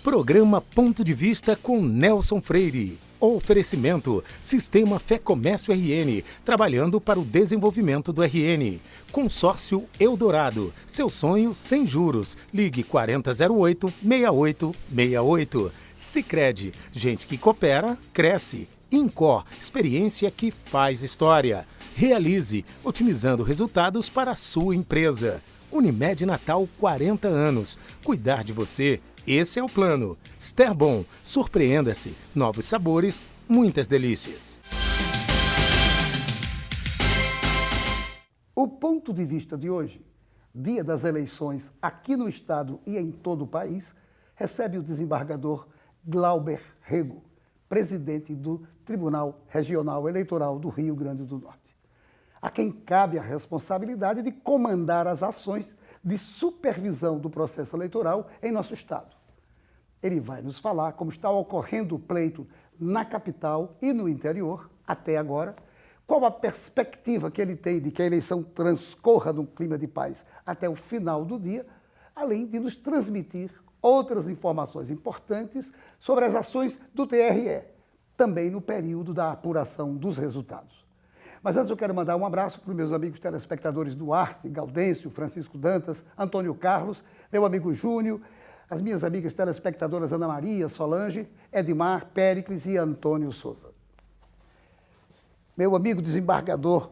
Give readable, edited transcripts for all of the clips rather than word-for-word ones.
Programa Ponto de Vista com Nelson Freire. Oferecimento: Sistema Fé Comércio RN, trabalhando para o desenvolvimento do RN. Consórcio Eldorado, seu sonho sem juros. Ligue 4008-6868. Sicredi, gente que coopera, cresce. Incor, experiência que faz história. Realize, otimizando resultados para a sua empresa. Unimed Natal, 40 anos. Cuidar de você, esse é o plano. Sterbon, surpreenda-se. Novos sabores, muitas delícias. O ponto de vista de hoje, dia das eleições aqui no estado e em todo o país, recebe o desembargador Glauber Rego, presidente do Tribunal Regional Eleitoral do Rio Grande do Norte, a quem cabe a responsabilidade de comandar as ações de supervisão do processo eleitoral em nosso estado. Ele vai nos falar como está ocorrendo o pleito na capital e no interior, até agora, qual a perspectiva que ele tem de que a eleição transcorra num clima de paz até o final do dia, além de nos transmitir outras informações importantes sobre as ações do TRE, também no período da apuração dos resultados. Mas antes eu quero mandar um abraço para os meus amigos telespectadores Duarte, Gaudêncio, Francisco Dantas, Antônio Carlos, meu amigo Júnior, as minhas amigas telespectadoras Ana Maria, Solange, Edmar, Péricles e Antônio Souza. Meu amigo desembargador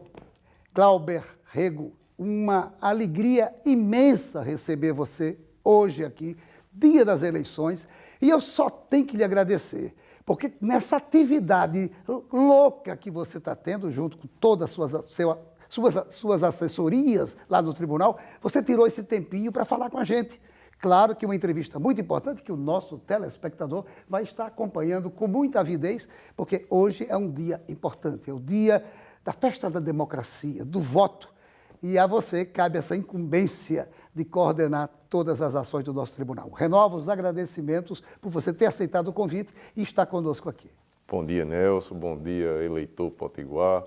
Glauber Rego, uma alegria imensa receber você hoje aqui, dia das eleições, e eu só tenho que lhe agradecer, porque nessa atividade louca que você está tendo, junto com todas as suas assessorias lá no tribunal, você tirou esse tempinho para falar com a gente. Claro que uma entrevista muito importante que o nosso telespectador vai estar acompanhando com muita avidez, porque hoje é um dia importante, é o dia da festa da democracia, do voto. E a você cabe essa incumbência de coordenar todas as ações do nosso tribunal. Renovo os agradecimentos por você ter aceitado o convite e estar conosco aqui. Bom dia, Nelson. Bom dia, eleitor potiguar.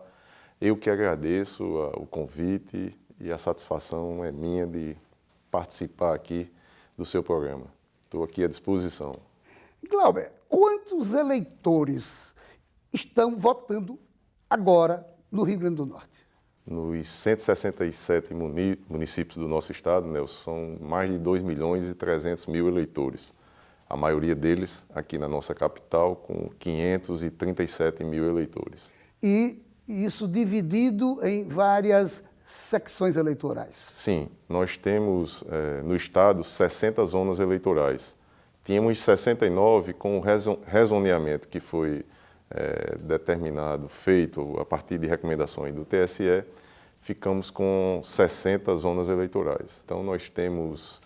Eu que agradeço o convite e a satisfação é minha de participar aqui do seu programa. Estou aqui à disposição. Glauber, quantos eleitores estão votando agora no Rio Grande do Norte? Nos 167 municípios do nosso estado, Nelson, são mais de 2.300.000 eleitores. A maioria deles aqui na nossa capital, com 537 mil eleitores. E isso dividido em várias secções eleitorais? Sim, nós temos no estado 60 zonas eleitorais. Tínhamos 69 com o rezoneamento que foi determinado, feito a partir de recomendações do TSE, ficamos com 60 zonas eleitorais. Então nós temos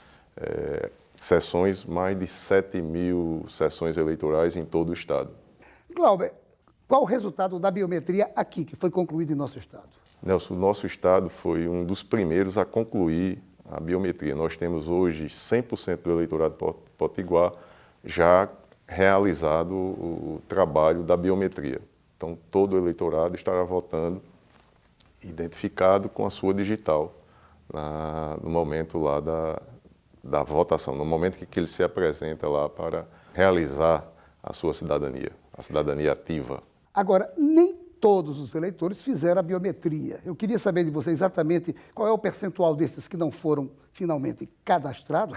sessões, mais de 7.000 sessões eleitorais em todo o estado. Glauber, qual o resultado da biometria aqui, que foi concluído em nosso estado? Nelson, o nosso estado foi um dos primeiros a concluir a biometria. Nós temos hoje 100% do eleitorado potiguar já realizado o trabalho da biometria. Então, todo o eleitorado estará votando identificado com a sua digital no momento lá da votação, no momento que ele se apresenta lá para realizar a sua cidadania, a cidadania ativa. Agora, nem todos os eleitores fizeram a biometria. Eu queria saber de você exatamente qual é o percentual desses que não foram finalmente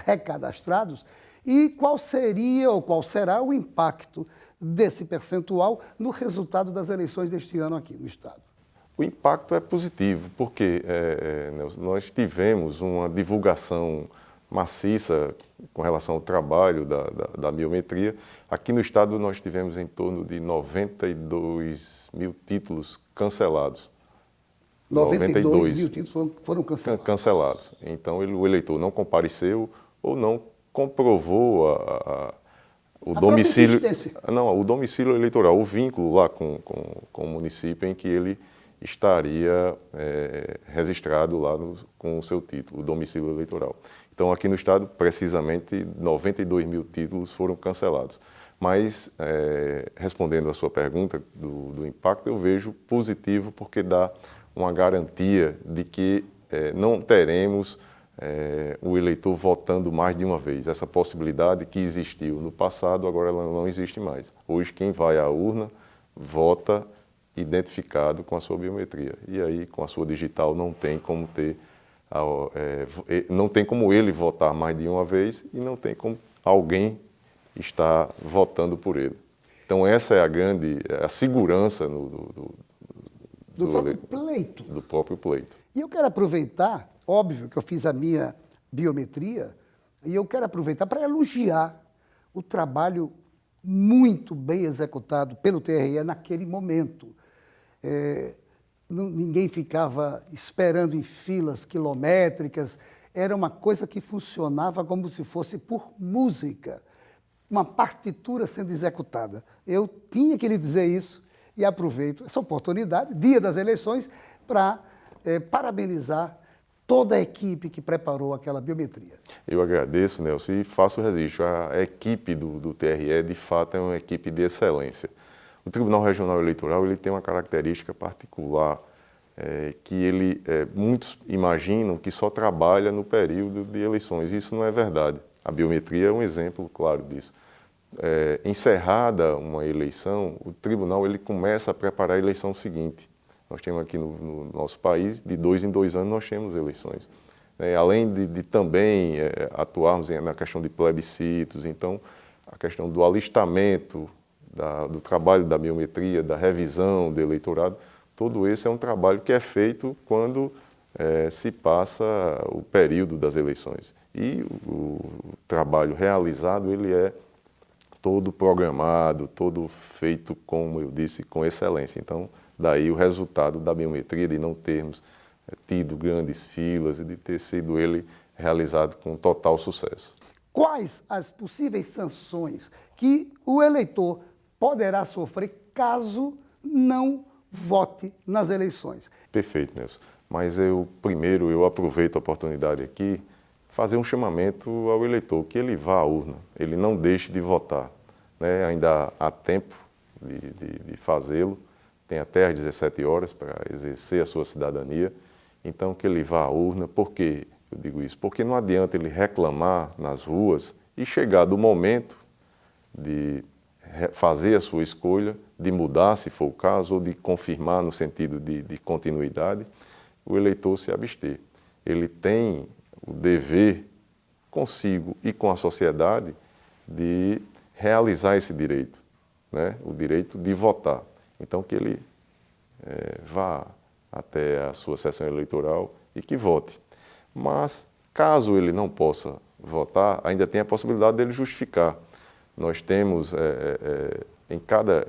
recadastrados, e qual seria ou qual será o impacto desse percentual no resultado das eleições deste ano aqui no estado. O impacto é positivo, porque nós tivemos uma divulgação maciça com relação ao trabalho da biometria. Aqui no estado nós tivemos em torno de 92 mil títulos cancelados. 92 mil títulos foram cancelados. Então o eleitor não compareceu ou não comprovou o domicílio, o domicílio eleitoral, o vínculo lá com o município em que ele estaria registrado lá com o seu título, o domicílio eleitoral. Então, aqui no estado, precisamente, 92 mil títulos foram cancelados. Mas, respondendo à sua pergunta do impacto, eu vejo positivo porque dá uma garantia de que não teremos o eleitor votando mais de uma vez. Essa possibilidade que existiu no passado, agora ela não existe mais. Hoje, quem vai à urna vota identificado com a sua biometria. E aí, com a sua digital, não tem como não tem como ele votar mais de uma vez e não tem como alguém estar votando por ele. Então, essa é a segurança do próprio pleito. Do próprio pleito. E eu quero aproveitar, óbvio que eu fiz a minha biometria, e eu quero aproveitar para elogiar o trabalho muito bem executado pelo TRE naquele momento. Ninguém ficava esperando em filas quilométricas, era uma coisa que funcionava como se fosse por música, uma partitura sendo executada. Eu tinha que lhe dizer isso e aproveito essa oportunidade, dia das eleições, para parabenizar toda a equipe que preparou aquela biometria. Eu agradeço, Nelson, e faço o registro. A equipe do TRE, de fato, é uma equipe de excelência. O Tribunal Regional Eleitoral ele tem uma característica particular, que muitos imaginam que só trabalha no período de eleições. Isso não é verdade. A biometria é um exemplo claro disso. Encerrada uma eleição, o tribunal ele começa a preparar a eleição seguinte. Nós temos aqui no nosso país, de 2 em 2 anos, nós temos eleições. Além de também atuarmos na questão de plebiscitos, então, a questão do alistamento, do trabalho da biometria, da revisão do eleitorado, todo esse é um trabalho que é feito quando se passa o período das eleições. E o trabalho realizado, ele é todo programado, todo feito, como eu disse, com excelência. Então, daí o resultado da biometria, de não termos tido grandes filas e de ter sido ele realizado com total sucesso. Quais as possíveis sanções que o eleitor poderá sofrer caso não vote nas eleições? Perfeito, Nelson. Mas primeiro eu aproveito a oportunidade aqui, fazer um chamamento ao eleitor, que ele vá à urna, ele não deixe de votar. Ainda há tempo de fazê-lo, tem até às 17 horas para exercer a sua cidadania, então que ele vá à urna. Por que eu digo isso? Porque não adianta ele reclamar nas ruas e chegar do momento de fazer a sua escolha, de mudar, se for o caso, ou de confirmar no sentido de continuidade, o eleitor se abster. Ele tem o dever consigo e com a sociedade de realizar esse direito, o direito de votar. Então, que ele vá até a sua sessão eleitoral e que vote. Mas, caso ele não possa votar, ainda tem a possibilidade dele justificar. Nós temos, em cada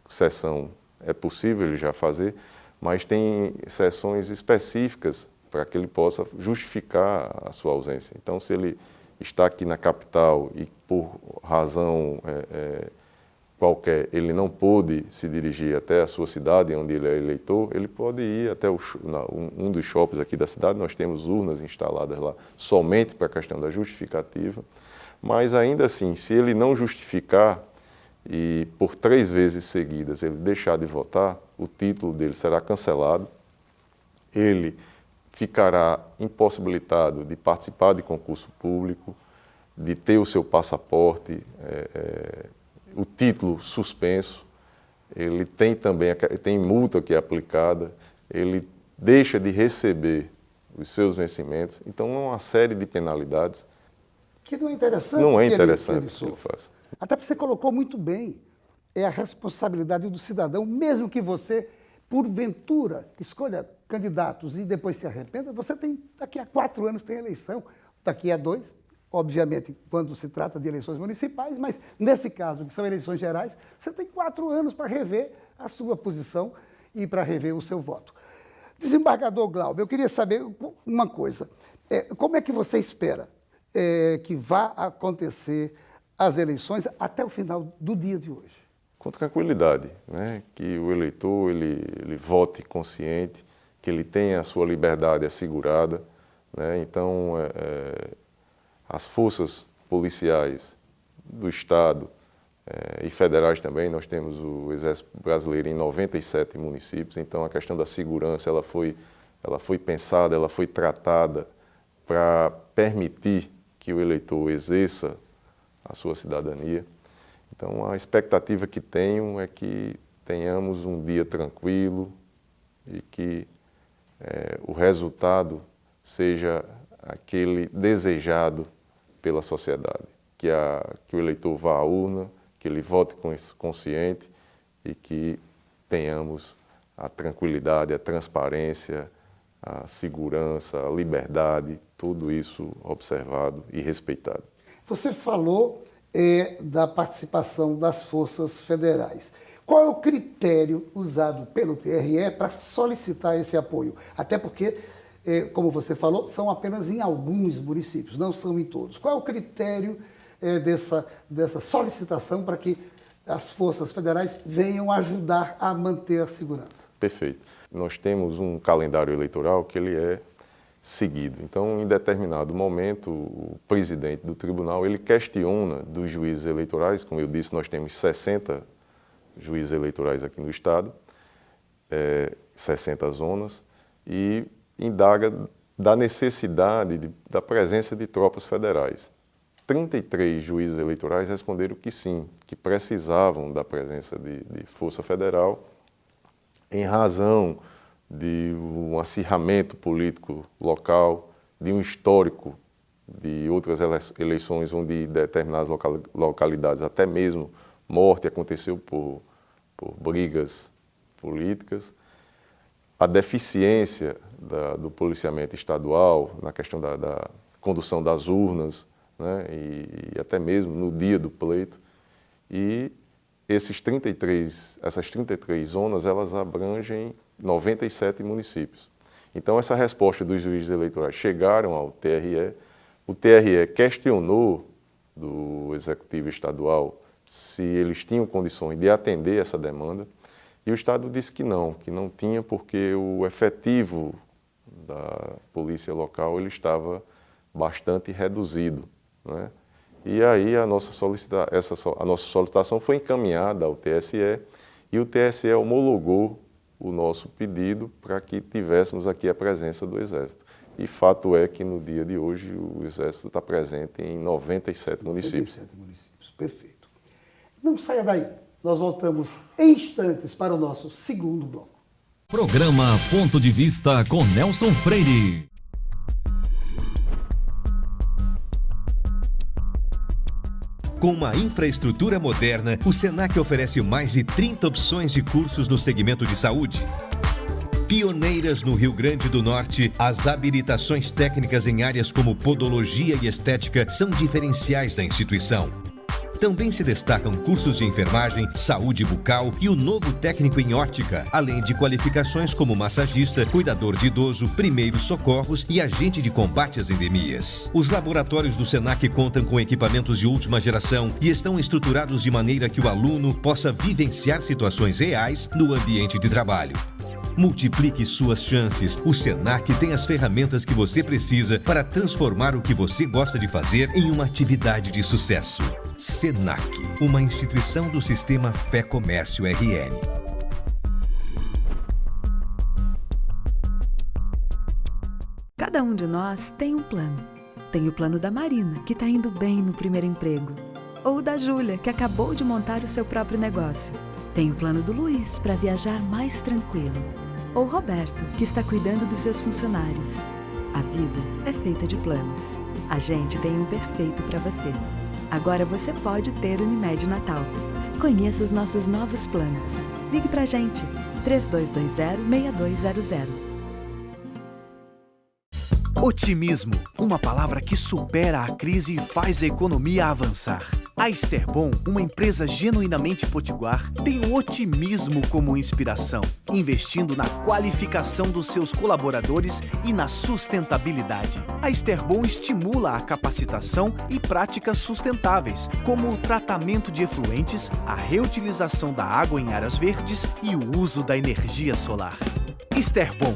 sessão, é possível ele já fazer, mas tem sessões específicas para que ele possa justificar a sua ausência. Então, se ele está aqui na capital e por razão qualquer ele não pôde se dirigir até a sua cidade, onde ele é eleitor, ele pode ir até um dos shoppings aqui da cidade. Nós temos urnas instaladas lá somente para a questão da justificativa, mas ainda assim, se ele não justificar e por 3 vezes seguidas ele deixar de votar, o título dele será cancelado, ele ficará impossibilitado de participar de concurso público, de ter o seu passaporte, o título suspenso, ele tem também tem multa que é aplicada, ele deixa de receber os seus vencimentos, então é uma série de penalidades. Que não é interessante. Não é que interessante ele que faça. Até porque você colocou muito bem, é a responsabilidade do cidadão, mesmo que você, porventura, escolha candidatos e depois se arrependa, você tem, daqui a 4 anos tem eleição, daqui a 2, obviamente, quando se trata de eleições municipais, mas nesse caso, que são eleições gerais, você tem 4 anos para rever a sua posição e para rever o seu voto. Desembargador Glauber, eu queria saber uma coisa. Como é que você espera que vá acontecer as eleições até o final do dia de hoje? Com tranquilidade, que o eleitor ele vote consciente, que ele tenha a sua liberdade assegurada. Então, as forças policiais do Estado e federais também, nós temos o Exército Brasileiro em 97 municípios, então a questão da segurança ela foi pensada, ela foi tratada para permitir que o eleitor exerça a sua cidadania. Então, a expectativa que tenho é que tenhamos um dia tranquilo e que o resultado seja aquele desejado pela sociedade, que o eleitor vá à urna, que ele vote consciente e que tenhamos a tranquilidade, a transparência, a segurança, a liberdade, tudo isso observado e respeitado. Você falou da participação das forças federais. Qual é o critério usado pelo TRE para solicitar esse apoio? Até porque, como você falou, são apenas em alguns municípios, não são em todos. Qual é o critério dessa solicitação para que as forças federais venham ajudar a manter a segurança? Perfeito. Nós temos um calendário eleitoral que ele é seguido. Então, em determinado momento, o presidente do tribunal, ele questiona dos juízes eleitorais, como eu disse, nós temos 60 juízes eleitorais aqui no estado, 60 zonas, e indaga da necessidade da presença de tropas federais. 33 juízes eleitorais responderam que sim, que precisavam da presença de força federal em razão de um acirramento político local, de um histórico de outras eleições onde determinadas localidades, até mesmo morte aconteceu por brigas políticas, a deficiência do policiamento estadual na questão da condução das urnas, né, e até mesmo no dia do pleito. E essas 33 zonas, elas abrangem 97 municípios. Então, essa resposta dos juízes eleitorais chegaram ao TRE, o TRE questionou do Executivo Estadual se eles tinham condições de atender essa demanda, e o Estado disse que não tinha, porque o efetivo da polícia local ele estava bastante reduzido, né? E aí a nossa solicitação foi encaminhada ao TSE, e o TSE homologou o nosso pedido para que tivéssemos aqui a presença do Exército. E fato é que no dia de hoje o Exército está presente em 97 municípios. 97 municípios, perfeito. Não saia daí, nós voltamos em instantes para o nosso segundo bloco. Programa Ponto de Vista com Nelson Freire. Com uma infraestrutura moderna, o Senac oferece mais de 30 opções de cursos no segmento de saúde. Pioneiras no Rio Grande do Norte, as habilitações técnicas em áreas como podologia e estética são diferenciais da instituição. Também se destacam cursos de enfermagem, saúde bucal e o novo técnico em ótica, além de qualificações como massagista, cuidador de idoso, primeiros socorros e agente de combate às endemias. Os laboratórios do Senac contam com equipamentos de última geração e estão estruturados de maneira que o aluno possa vivenciar situações reais no ambiente de trabalho. Multiplique suas chances. O Senac tem as ferramentas que você precisa para transformar o que você gosta de fazer em uma atividade de sucesso. Senac, uma instituição do Sistema Fé Comércio RN. Cada um de nós tem um plano. Tem o plano da Marina, que está indo bem no primeiro emprego. Ou da Júlia, que acabou de montar o seu próprio negócio. Tem o plano do Luiz, para viajar mais tranquilo. Ou Roberto, que está cuidando dos seus funcionários. A vida é feita de planos. A gente tem um perfeito para você. Agora você pode ter Unimed Natal. Conheça os nossos novos planos. Ligue pra gente, 3220-6200. Otimismo, uma palavra que supera a crise e faz a economia avançar. A Esterbom, uma empresa genuinamente potiguar, tem o otimismo como inspiração, investindo na qualificação dos seus colaboradores e na sustentabilidade. A Esterbom estimula a capacitação e práticas sustentáveis, como o tratamento de efluentes, a reutilização da água em áreas verdes e o uso da energia solar. Esterbom.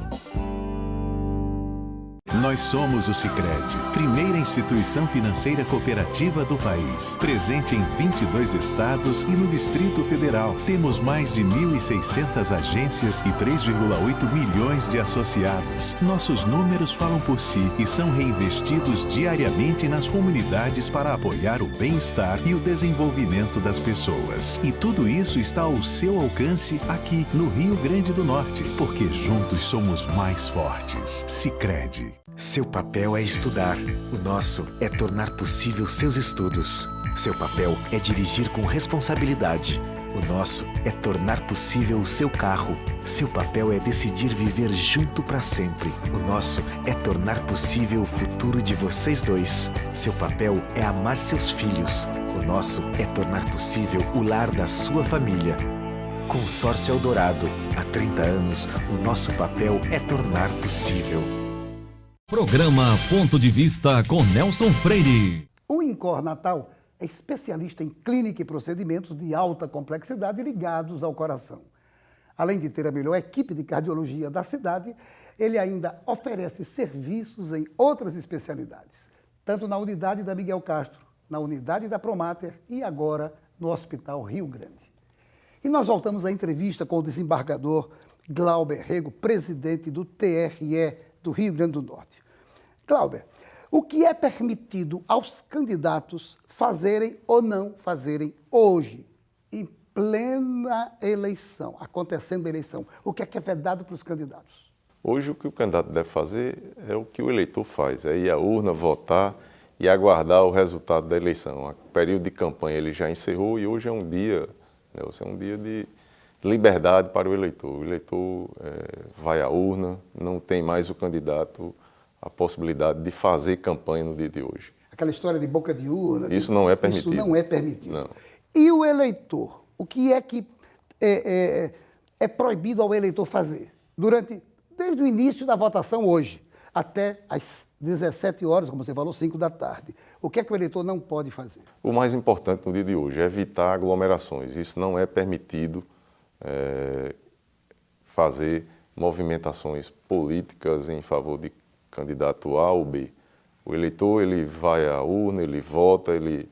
Nós somos o Sicredi, primeira instituição financeira cooperativa do país, presente em 22 estados e no Distrito Federal. Temos mais de 1.600 agências e 3,8 milhões de associados. Nossos números falam por si e são reinvestidos diariamente nas comunidades para apoiar o bem-estar e o desenvolvimento das pessoas. E tudo isso está ao seu alcance aqui no Rio Grande do Norte, porque juntos somos mais fortes. Sicredi. Seu papel é estudar. O nosso é tornar possível seus estudos. Seu papel é dirigir com responsabilidade. O nosso é tornar possível o seu carro. Seu papel é decidir viver junto para sempre. O nosso é tornar possível o futuro de vocês dois. Seu papel é amar seus filhos. O nosso é tornar possível o lar da sua família. Consórcio Eldorado. Há 30 anos, o nosso papel é tornar possível. Programa Ponto de Vista com Nelson Freire. O INCOR Natal é especialista em clínica e procedimentos de alta complexidade ligados ao coração. Além de ter a melhor equipe de cardiologia da cidade, ele ainda oferece serviços em outras especialidades, tanto na unidade da Miguel Castro, na unidade da Promater e agora no Hospital Rio Grande. E nós voltamos à entrevista com o desembargador Glauber Rego, presidente do TRE do Rio Grande do Norte. Glauber, o que é permitido aos candidatos fazerem ou não fazerem hoje, em plena eleição, acontecendo a eleição? O que é vedado para os candidatos? Hoje o que o candidato deve fazer é o que o eleitor faz, é ir à urna, votar e aguardar o resultado da eleição. O período de campanha ele já encerrou e hoje é um dia, Nelson, é um dia de liberdade para o eleitor. O eleitor vai à urna, não tem mais o candidato a possibilidade de fazer campanha no dia de hoje. Aquela história de boca de urna... Isso não é permitido. Isso não é permitido. Não. E o eleitor? O que é que é proibido ao eleitor fazer? Desde o início da votação hoje, até às 17 horas, como você falou, 5 da tarde. O que é que o eleitor não pode fazer? O mais importante no dia de hoje é evitar aglomerações. Isso não é permitido fazer movimentações políticas em favor de candidato A ou B. O eleitor ele vai à urna, ele vota, ele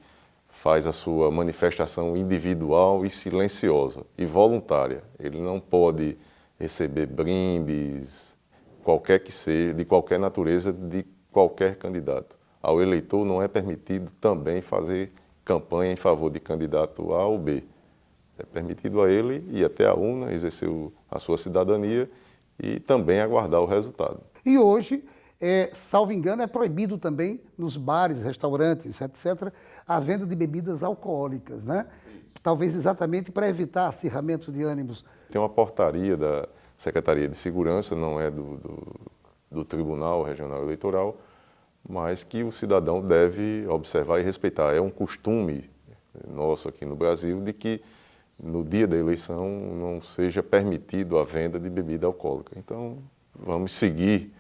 faz a sua manifestação individual e silenciosa e voluntária. Ele não pode receber brindes, qualquer que seja, de qualquer natureza, de qualquer candidato. Ao eleitor não é permitido também fazer campanha em favor de candidato A ou B. É permitido a ele ir até a urna, exercer a sua cidadania e também aguardar o resultado. E hoje, salvo engano, é proibido também nos bares, restaurantes, etc., a venda de bebidas alcoólicas, né? Talvez exatamente para evitar acirramento de ânimos. Tem uma portaria da Secretaria de Segurança, não é do Tribunal Regional Eleitoral, mas que o cidadão deve observar e respeitar. É um costume nosso aqui no Brasil de que no dia da eleição não seja permitido a venda de bebida alcoólica. Então, vamos seguir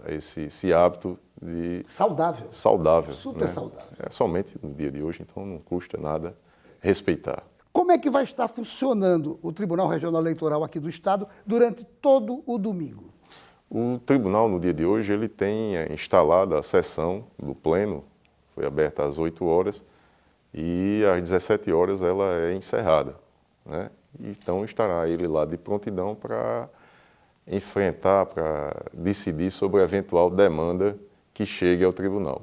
esse hábito de... Saudável. Saudável. Super, né? saudável. É somente no dia de hoje, então não custa nada respeitar. Como é que vai estar funcionando o Tribunal Regional Eleitoral aqui do Estado durante todo o domingo? O tribunal, no dia de hoje, ele tem instalado a sessão do pleno, foi aberta às 8 horas, e às 17 horas ela é encerrada, né? Então estará ele lá de prontidão para enfrentar, para decidir sobre a eventual demanda que chegue ao tribunal.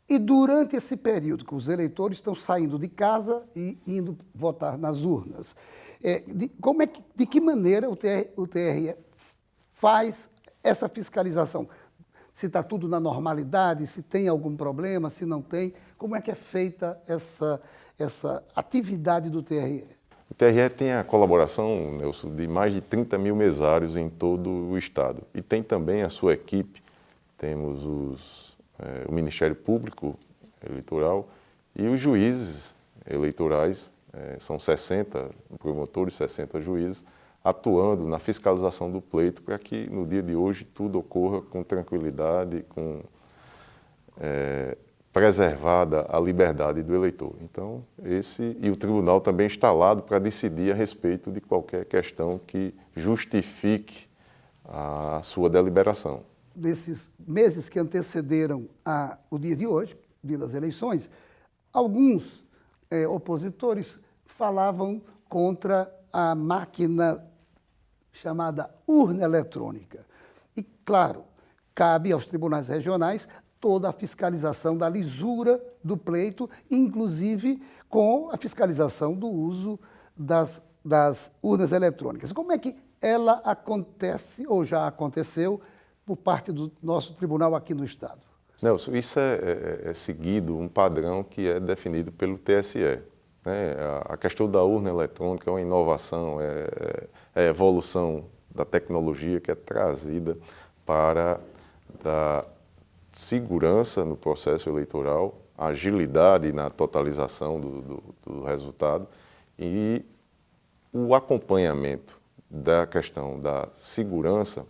E durante esse período que os eleitores estão saindo de casa e indo votar nas urnas, de que maneira o TRE faz essa fiscalização? Se está tudo na normalidade, se tem algum problema, se não tem, como é que é feita essa atividade do TRE? O TRE tem a colaboração, Nelson, de mais de 30 mil mesários em todo o estado. E tem também a sua equipe, temos o Ministério Público Eleitoral e os juízes eleitorais, são 60 promotores, 60 juízes, atuando na fiscalização do pleito para que no dia de hoje tudo ocorra com tranquilidade, preservada a liberdade do eleitor. Então, e o tribunal também instalado para decidir a respeito de qualquer questão que justifique a sua deliberação. desses meses que antecederam o dia de hoje, dia das eleições, alguns opositores falavam contra a máquina chamada urna eletrônica. E, claro, cabe aos tribunais regionais toda a fiscalização da lisura do pleito, inclusive com a fiscalização do uso das urnas eletrônicas. Como é que ela acontece, ou já aconteceu, por parte do nosso tribunal aqui no Estado? Nelson, isso é seguido um padrão que é definido pelo TSE. Né? A questão da urna eletrônica é uma inovação, é a evolução da tecnologia que é trazida para dar segurança no processo eleitoral, agilidade na totalização do resultado e o acompanhamento da questão da segurança,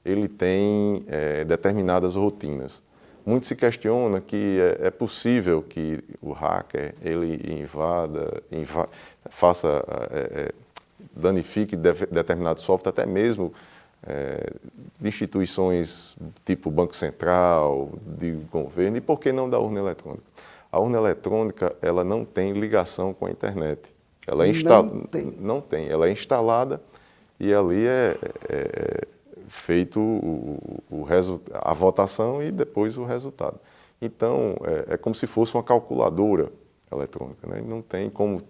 ele tem determinadas rotinas. Muito se questiona que é possível que o hacker ele danifique determinado software, até mesmo de instituições tipo Banco Central, de governo, e por que não da urna eletrônica? A urna eletrônica ela não tem ligação com a internet. Ela não tem. Ela é instalada e ali é feito a votação e depois o resultado. Então, é como se fosse uma calculadora eletrônica, né? Não tem como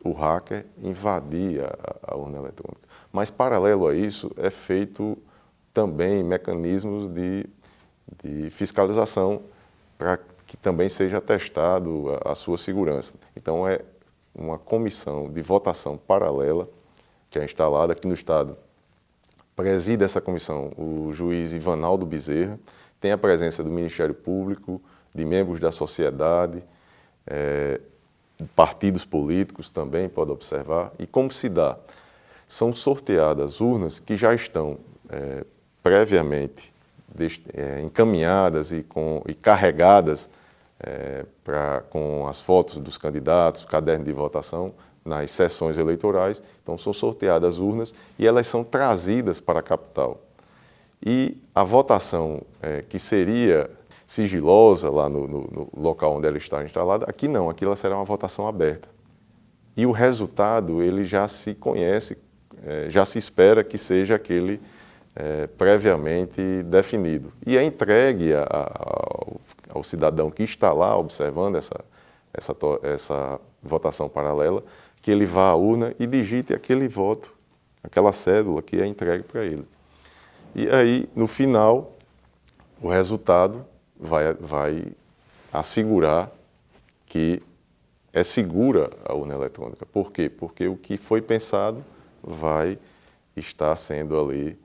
o hacker invadir a urna eletrônica. Mas, paralelo a isso, é feito também mecanismos de fiscalização para que também seja testado a sua segurança. Então, é uma comissão de votação paralela que é instalada aqui no Estado. Preside essa comissão o juiz Ivanaldo Bezerra, tem a presença do Ministério Público, de membros da sociedade, partidos políticos também, pode observar. E como se dá? São sorteadas urnas que já estão previamente encaminhadas e carregadas com as fotos dos candidatos, caderno de votação, nas sessões eleitorais. Então, são sorteadas urnas e elas são trazidas para a capital. E a votação que seria sigilosa lá no local onde ela está instalada, aqui não, aqui ela será uma votação aberta. E o resultado, ele já se conhece, já se espera que seja aquele previamente definido. E é entregue ao cidadão que está lá observando essa votação paralela, que ele vá à urna e digite aquele voto, aquela cédula que é entregue para ele. E aí, no final, o resultado vai assegurar que é segura a urna eletrônica. Por quê? Porque o que foi pensado vai estar sendo ali,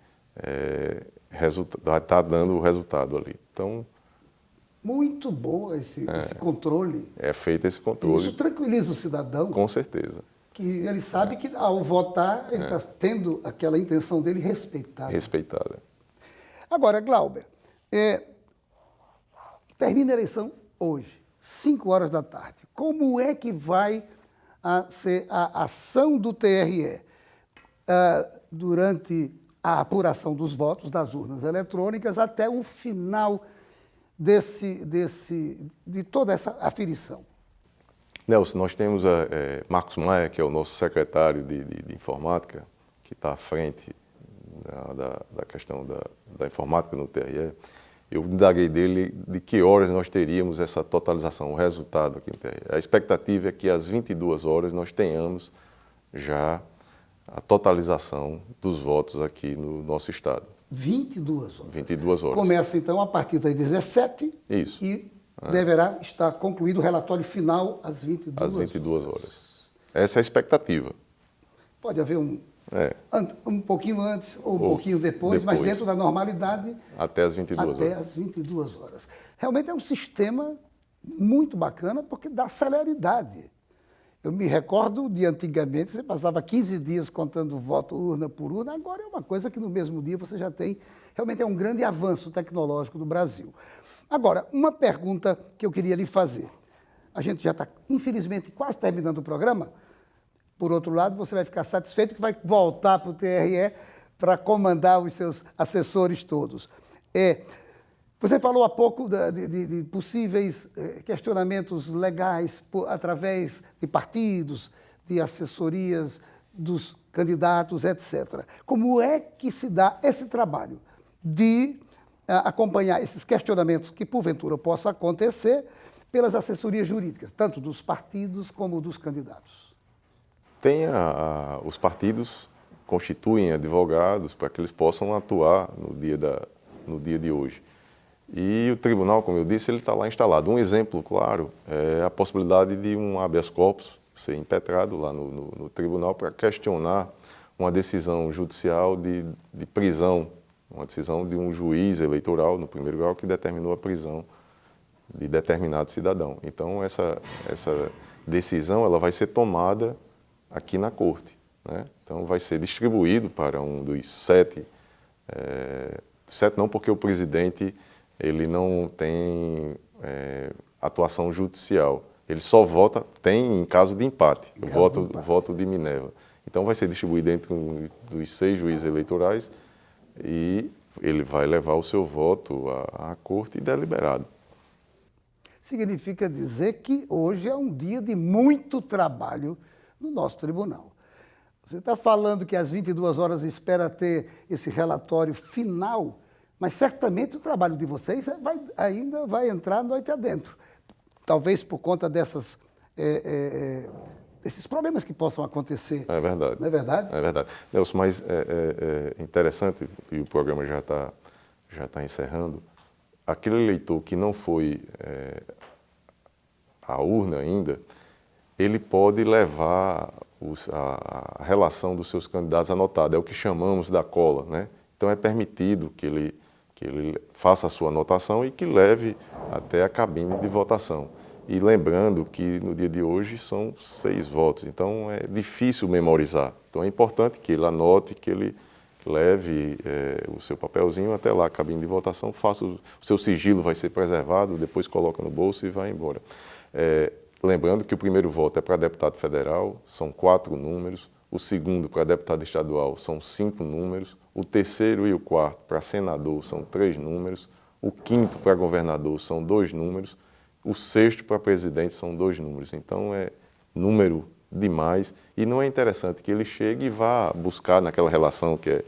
vai estar dando o resultado ali. Então, muito bom esse controle. É feito esse controle. Isso tranquiliza o cidadão. Com certeza. Que ele sabe que ao votar, ele está tendo aquela intenção dele respeitada. Respeitada. Agora, Glauber, termina a eleição hoje, 5 horas da tarde. Como é que vai ser a ação do TRE durante a apuração dos votos das urnas eletrônicas até o final de toda essa aferição? Nelson, nós temos Marcos Maia, que é o nosso secretário de informática, que está à frente da questão da informática no TRE. Eu indaguei dele de que horas nós teríamos essa totalização, o resultado aqui no TRE. A expectativa é que às 22 horas nós tenhamos já a totalização dos votos aqui no nosso estado. 22 horas. 22 horas. Começa, então, a partir das 17. Isso. E deverá estar concluído o relatório final às 22 horas. Às 22 horas. Essa é a expectativa. Pode haver um pouquinho antes ou um pouquinho depois, mas dentro da normalidade. Até às 22 horas. Até às 22 horas. Realmente é um sistema muito bacana porque dá celeridade. Eu me recordo de antigamente, você passava 15 dias contando voto urna por urna, agora é uma coisa que no mesmo dia você já tem. Realmente é um grande avanço tecnológico do Brasil. Agora, uma pergunta que eu queria lhe fazer. A gente já está, infelizmente, quase terminando o programa. Por outro lado, você vai ficar satisfeito que vai voltar para o TRE para comandar os seus assessores todos. Você falou há pouco de possíveis questionamentos legais através de partidos, de assessorias dos candidatos, etc. Como é que se dá esse trabalho de acompanhar esses questionamentos que, porventura, possam acontecer pelas assessorias jurídicas, tanto dos partidos como dos candidatos? Os partidos constituem advogados para que eles possam atuar no dia de hoje. E o tribunal, como eu disse, ele está lá instalado. Um exemplo, claro, é a possibilidade de um habeas corpus ser impetrado lá no tribunal para questionar uma decisão judicial de prisão, uma decisão de um juiz eleitoral, no primeiro grau, que determinou a prisão de determinado cidadão. Então, essa decisão ela vai ser tomada aqui na Corte, né? Então, vai ser distribuído para um dos 7, 7 não, porque o presidente ele não tem atuação judicial. Ele só vota, tem em caso de empate, o voto de Minerva. Então vai ser distribuído entre dos 6 juízes eleitorais e ele vai levar o seu voto à corte e deliberado. Significa dizer que hoje é um dia de muito trabalho no nosso tribunal. Você está falando que às 22 horas espera ter esse relatório final, mas certamente o trabalho de vocês ainda vai entrar noite adentro. Talvez por conta desses problemas que possam acontecer. É verdade. Não é verdade? É verdade. Nelson, mas é interessante, e o programa já tá encerrando, aquele eleitor que não foi à urna ainda, ele pode levar a relação dos seus candidatos anotada. É o que chamamos da cola, né? Então é permitido que ele faça a sua anotação e que leve até a cabine de votação. E lembrando que no dia de hoje são 6 votos, então é difícil memorizar. Então é importante que ele anote, que ele leve o seu papelzinho até lá, a cabine de votação, faça o seu sigilo, vai ser preservado, depois coloca no bolso e vai embora. Lembrando que o primeiro voto é para deputado federal, são 4 números, o segundo para deputado estadual são 5 números, o terceiro e o quarto para senador são 3 números, o quinto para governador são 2 números, o sexto para presidente são 2 números. Então é número demais e não é interessante que ele chegue e vá buscar naquela relação que é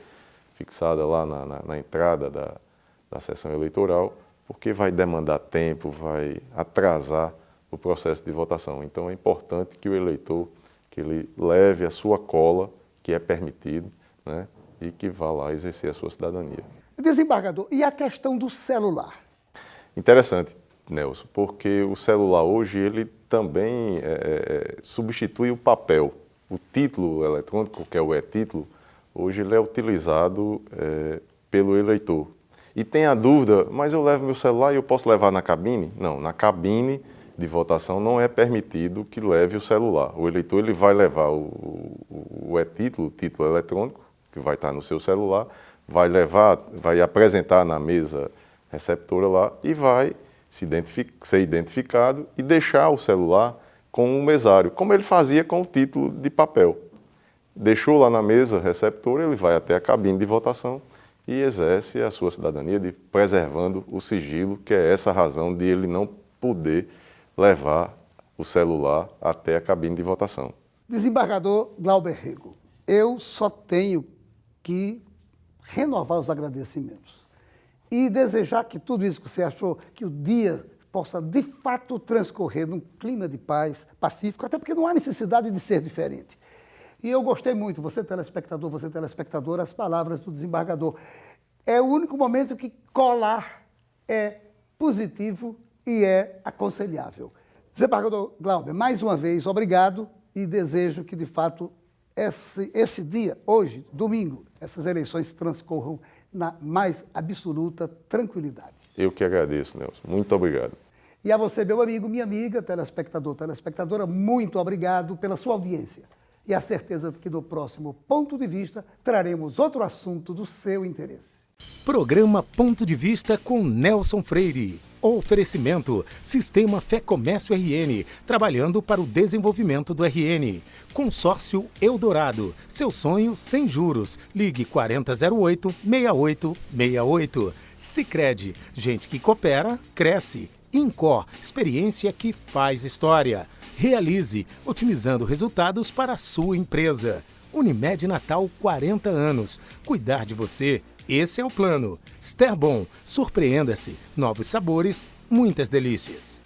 fixada lá na entrada da sessão eleitoral, porque vai demandar tempo, vai atrasar o processo de votação. Então é importante que o eleitor que ele leve a sua cola, que é permitido, né, e que vá lá exercer a sua cidadania. Desembargador, e a questão do celular? Interessante, Nelson, porque o celular hoje ele também substitui o papel. O título eletrônico, que é o e-título, hoje ele é utilizado pelo eleitor. E tem a dúvida, mas eu levo meu celular e eu posso levar na cabine? Não, na cabine de votação não é permitido que leve o celular. O eleitor ele vai levar o e-título, o título eletrônico, que vai estar no seu celular, vai apresentar na mesa receptora lá e vai ser identificado e deixar o celular com um mesário, como ele fazia com o título de papel. Deixou lá na mesa receptora, ele vai até a cabine de votação e exerce a sua cidadania preservando o sigilo, que é essa a razão de ele não poder levar o celular até a cabine de votação. Desembargador Glauber Rego, eu só tenho que renovar os agradecimentos e desejar que tudo isso que você achou, que o dia possa de fato transcorrer num clima de paz, pacífico, até porque não há necessidade de ser diferente. E eu gostei muito, você telespectador, você telespectadora, as palavras do desembargador. É o único momento que colar é positivo e é aconselhável. Desembargador Glauber, mais uma vez, obrigado e desejo que, de fato, esse dia, hoje, domingo, essas eleições transcorram na mais absoluta tranquilidade. Eu que agradeço, Nelson. Muito obrigado. E a você, meu amigo, minha amiga, telespectador, telespectadora, muito obrigado pela sua audiência. E a certeza de que no próximo Ponto de Vista traremos outro assunto do seu interesse. Programa Ponto de Vista com Nelson Freire. Oferecimento: Sistema Fé Comércio RN, trabalhando para o desenvolvimento do RN. Consórcio Eldorado, seu sonho sem juros. Ligue 4008-6868. Sicredi, gente que coopera, cresce. Incor, experiência que faz história. Realize, otimizando resultados para a sua empresa. Unimed Natal, 40 anos. Cuidar de você, esse é o plano. Esterbon, surpreenda-se. Novos sabores, muitas delícias.